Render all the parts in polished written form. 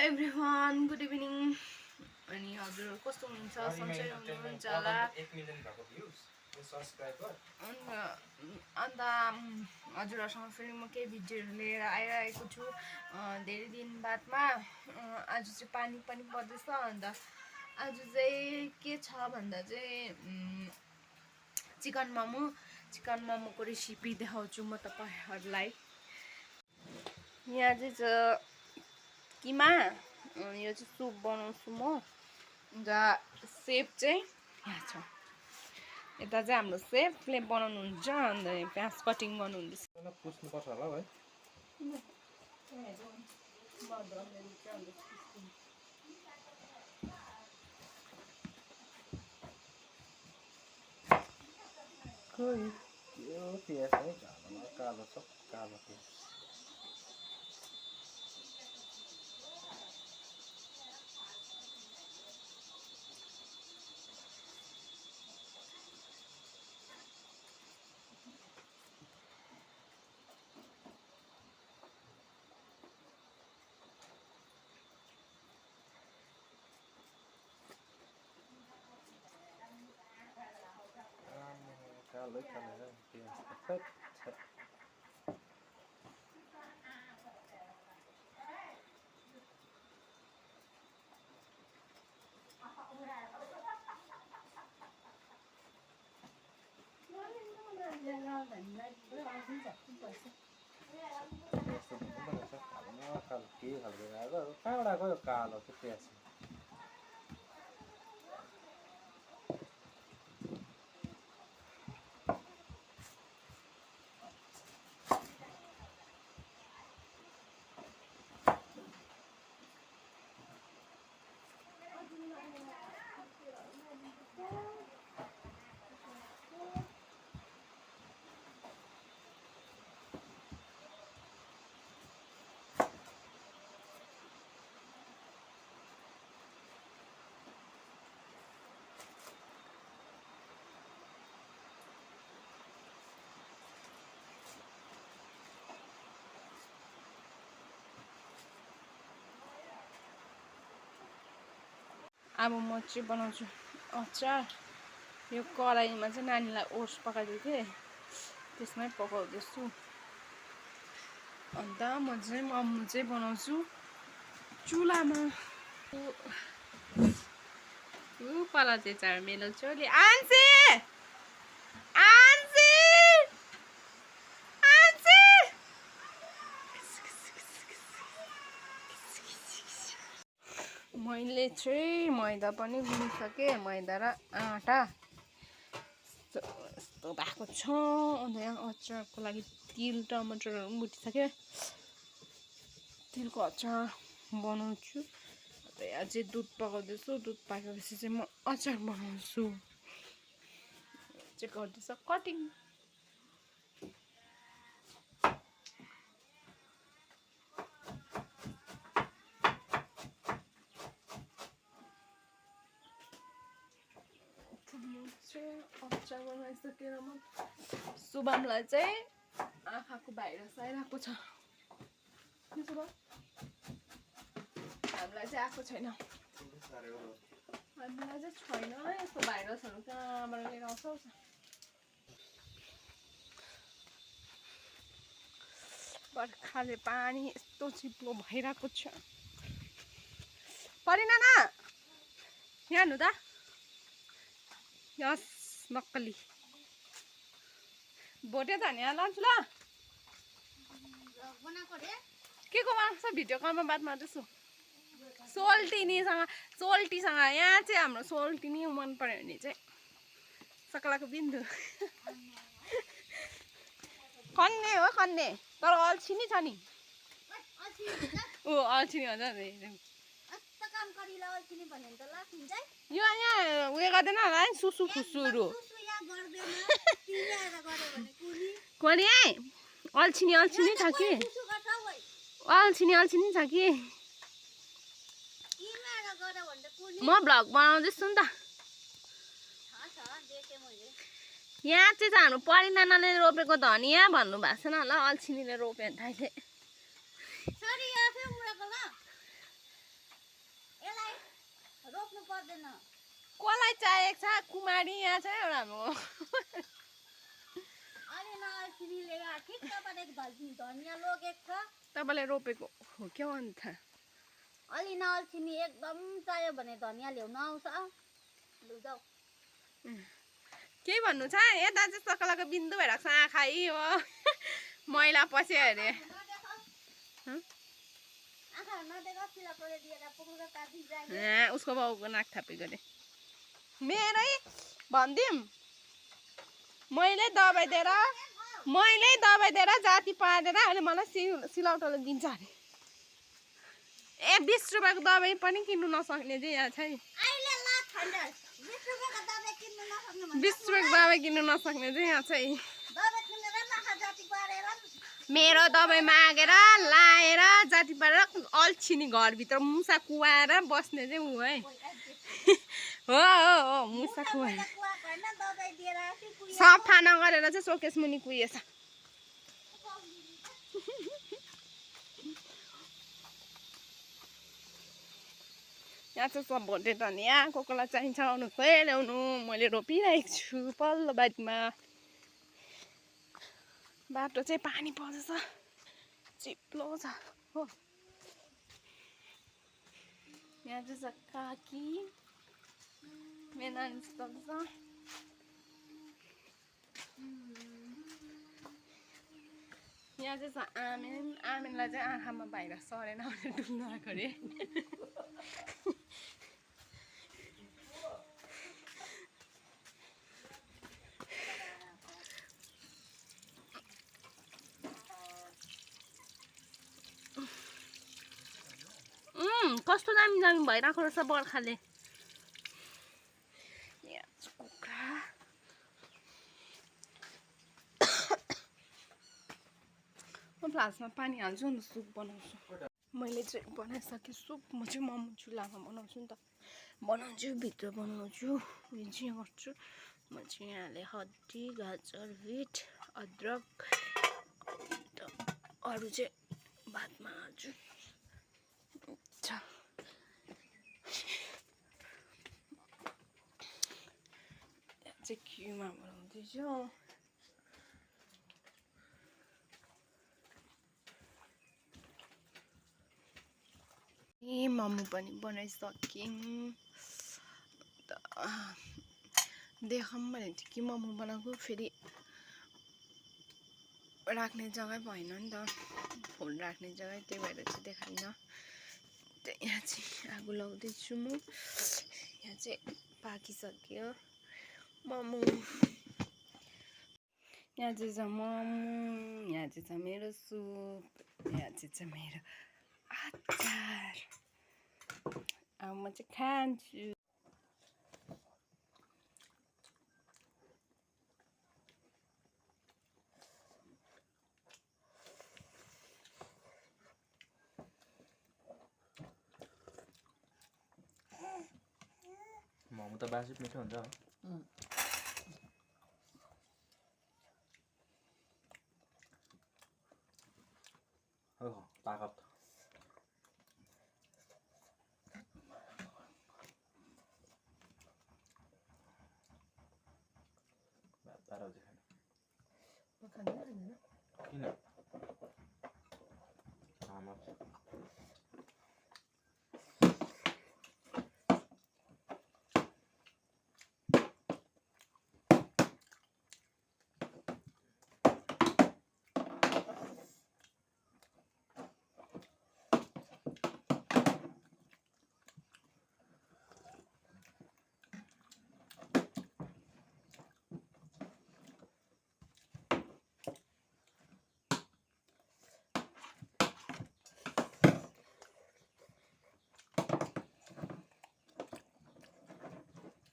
Everyone good evening अनि हजुर कस्तो हुनुहुन्छ सन्चै हुनुहुन्छ होला अन्त हजुरहरूसँग फेरि म केही भिडियोहरू लिएर आइरहेको छु धेरै दिन बादमा आज चाहिँ पानी पनि पर्दैछ अन्त आज चाहिँ के छ भन्दा चाहिँ चिकन मोमोको रेसिपी देखाउँछु म तपाईहरुलाई यहाँ चाहिँ किमा यो चाहिँ सुप बनाउँछु म अन्त सेफ चाहिँ यहाँ छ यता चाहिँ हाम्रो सेफले बनाउनु हुन्छ अन्त प्याज कटिङ गर्नुहुँदैछ पुस्नु पर्छ होला है खोइ यो प्याज है कालो छ कालो प्याज कालो कालो प्याज कालो के खालको आएको कहाँबाट आएको यो कालो चाहिँ प्याज अब म चाहिँ बनाउँछु अचार यो कराईमा चाहिँ नानीलाई ओट्स पकाइदिएको थिएँ त्यसमै पकाउँदैछु अन्त म चाहिँ मोमो चाहिँ बनाउँछु चुलामा पाला चाहिँ चार मेलो छोरी आन्से आन्से आन्से मैले चाहिँ मैदा पनि गुनिसकेँ मैदा र आँटा यस्तो भएको छ अन्त यहाँ अचारको लागि तिल टमाटरहरू पनि भुटिसक्यो तिलको अचार बनाउँछु अन्त यहाँ चाहिँ दुध पकाउँदैछु दुध पाकेपछि चाहिँ म अचार बनाउँछु चाहिँ गर्दैछ कटिङ अचार बनाइसकेर म शुभमलाई चाहिँ आँखाको भाइरस आइरहेको छ हामीलाई चाहिँ आएको छैन हामीलाई चाहिँ छैन यस्तो भाइरसहरू कहाँबाट लिएर आउँछ बर्खाले पानी यस्तो चिप्लो भइरहेको छ परिना न यहाँ हेर्नु त यस नक्कली भोटे धनिया लान्छु ल के को बनाउँछ भिडियो कलमा बात मार्दैछु सोल्टीसँग यहाँ चाहिँ हाम्रो सोल्टिनी मन पर्यो भने चाहिँ सक्लाको बिन्दु खन्ने हो खन्ने तर अल्छी नि छ नि ऊ अल्छी नि हुन्छ यो यहाँ उयो गर्दैन होला है सुसु फुसुहरू कोनी है अल्छिनी छ कि अल्छिनी छ कि म भ्लग बनाउँदैछु नि त यहाँ चाहिँ हाम्रो परिनानाले रोपेको धनिया भन्नु भएको छैन होला अल्छिनीले रोप्यो भने अहिले कसलाई चाहिएको छ कुमारी यहाँ छ एउटा हाम्रो तपाईँले रोपेको हो क्या अन्त अलि नअल्छिमी एकदम चाहियो भने धनियाँ ल्याउन आउँछ लुजाऊ के भन्नु छ ए दाजु सकलाको बिन्दु भइरहेको छ आँखा हो मैला पस्यो अरे उसको बाउको नाक थापी गरे मेरै भनिदिउँ मैले दबाई दिएर जाति पारेर अहिले मलाई सिलौटोले दिन्छ अरे ए 20 रुपियाँको दबाई पनि किन्नु नसक्ने चाहिँ यहाँ छ 20 रुपियाँको दबाई किन्नु नसक्ने चाहिँ यहाँ छ मेरो दबाई मागेर लाएर जाति पारेर अल्छिनी घरभित्र मुसा कुवाएर बस्ने चाहिँ ऊ है हो मुसा कुवाएर सफा नगरेर चाहिँ सोकेस मुनि कुहिएछ यहाँ चाहिँ सब भोटे धनियाँ कोकोलाई चाहिन्छ आउनु खोइ ल्याउनु मैले रोपिरहेको छु पल्लो बारीमा बाटो चाहिँ पानी पर्छ चिप्लो छ हो यहाँ चाहिँ छ काकी मेरो नानी छ यहाँ चाहिँ छ आमेनलाई चाहिँ आँखामा बाहिर सरेन भने डुल्नु आएको अरे कस्तो दामी दामी भइरहेको रहेछ बर्खाले कुखुरा म फ्लास्कमा पानी हाल्छु नि सुप बनाउँछु मैले चाहिँ बनाइसकेँ सुप म चाहिँ मोमो चुल्हामा बनाउँछु नि त बनाउँछु भित्र बनाउँछु उयो चाहिँ गर्छु म चाहिँ यहाँले हड्डी गाजर बिट अदरक अरू चाहिँ भातमा हाल्छु चाहिँ किमा बनाउँदैछु मोमो पनि बनाइसक्यौँ देखाऊँ भनेको थिएँ कि मोमो बनाएको फेरि राख्ने जग्गै भएन नि त फोन राख्ने जग्गै त्यही भएर चाहिँ देखाइनँ यहाँ चाहिँ आगो लगाउँदैछु म यहाँ चाहिँ पाकिसक्यो मोमो यहाँ चाहिँ छ मोमो यहाँ चाहिँ छ मेरो सुप यहाँ चाहिँ छ मेरो अचार अब म चाहिँ खान्छु मोमो त बासी मिठो हुन्छ हो ताकत किन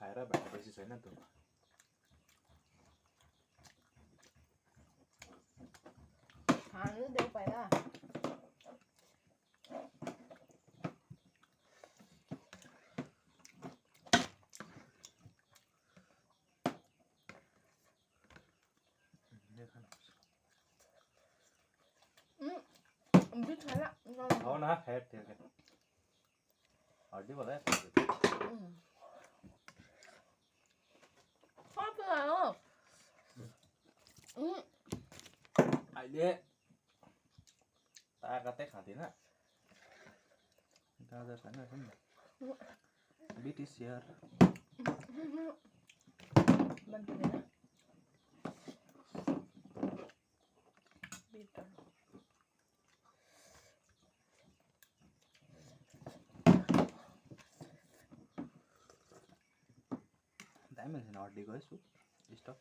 खाएर भएपछि छैन त खानु दे पहिला हो ना फैट हड्डी वाला है थिएन गाजर छैन रहेछ नि बिट इज हियर मन पर्दैन बिट दामी हुन्छ नि हड्डीको है सुप स्टक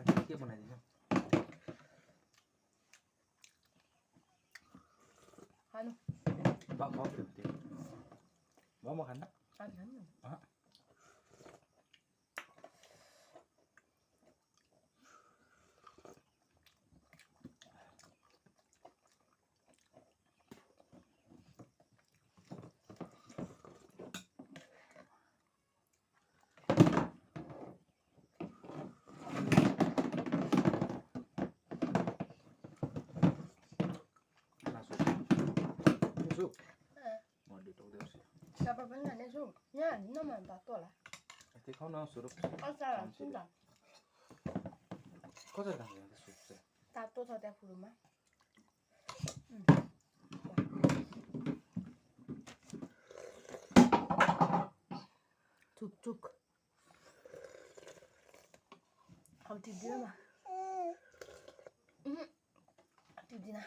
सुप के बनाइदिनु खानु मोमो खान्न सुप हड्डी टोक्दैछु तपाईँ पनि खानेछु यहाँ हाल्नु न म तातो होला यति खाऊ न सुप अचार हाल्छु नि त कसरी खान्छ सुप चाहिँ तातो छ त्यहाँ फुलमा चुक अब टिप्दिन म टिप्दिन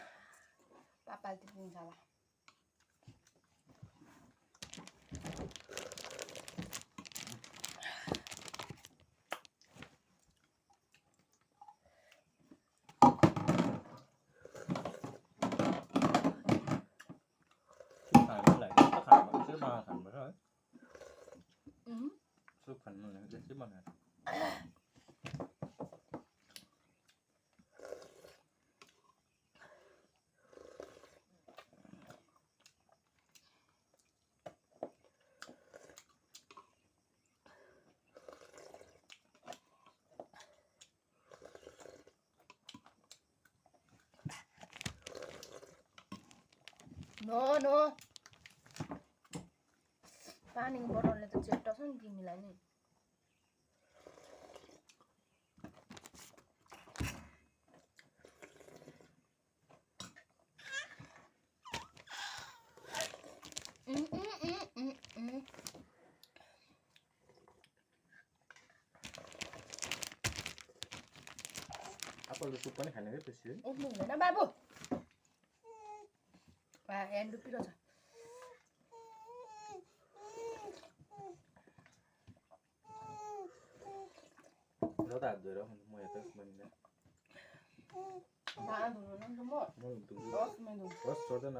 पापाले टिप्दिन्छ अब सुप खानु भने त्यसै बनाएर नो पानीको बोतलले त चेप्टाउँछ नि तिमीलाई नि आफूले सुप पनि खाने क्या बेसी उठ्नु हुँदैन बाबु ह्यान्ड डुबिरहेछ त हात धोएर म यता बनिँदैन भाँडा धुनु नि त म बस छोड्दैन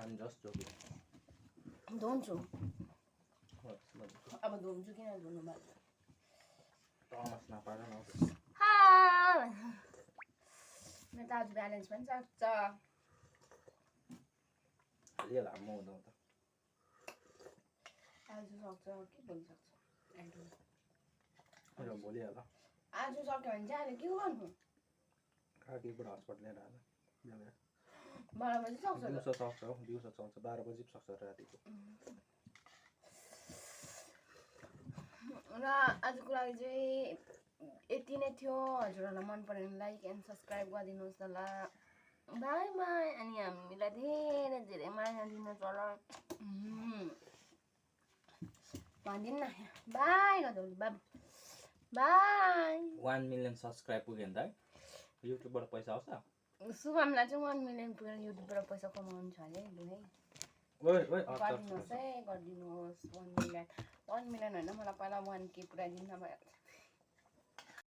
I'm just joking. धुन्छु What's अब धुन्छु किन धुनु भएको Thomas नपाएर न मेरो त आज ब्यालेन्स पनि सक्छ अलि लामो हुँदा त आज सक्छ के भोलि सक्छ र भोलि होला आज सक्यो भने चाहिँ अहिले के गर्नु काकीबाट हस्पिटल लिएर आएर बेलुका 12 बजी सक्छ दिउँसो सक्छ दिउँसो चल्छ 12 बजी सक्छ रातिको र आजको लागि चाहिँ यति नै थियो हजुरहरूलाई मन पऱ्यो भने लाइक एन्ड सब्सक्राइब गरिदिनुहोस् न ल बाई बाई अनि हामीलाई धेरै धेरै माया दिनुहोस् होला भनिदिनु न बाई गर्दै बाबु बाई 1 मिलियन सब्सक्राइब पुग्यो नि त युट्युबबाट पैसा आउँछ शुभमलाई चाहिँ 1 मिलियन पुगेर युट्युबबाट पैसा कमाउनु छ अरे लु है गरिदिनुहोस् है गरिदिनुहोस् 1 मिलियन होइन मलाई पहिला 1K पुऱ्याइदिनु न भइहाल्छ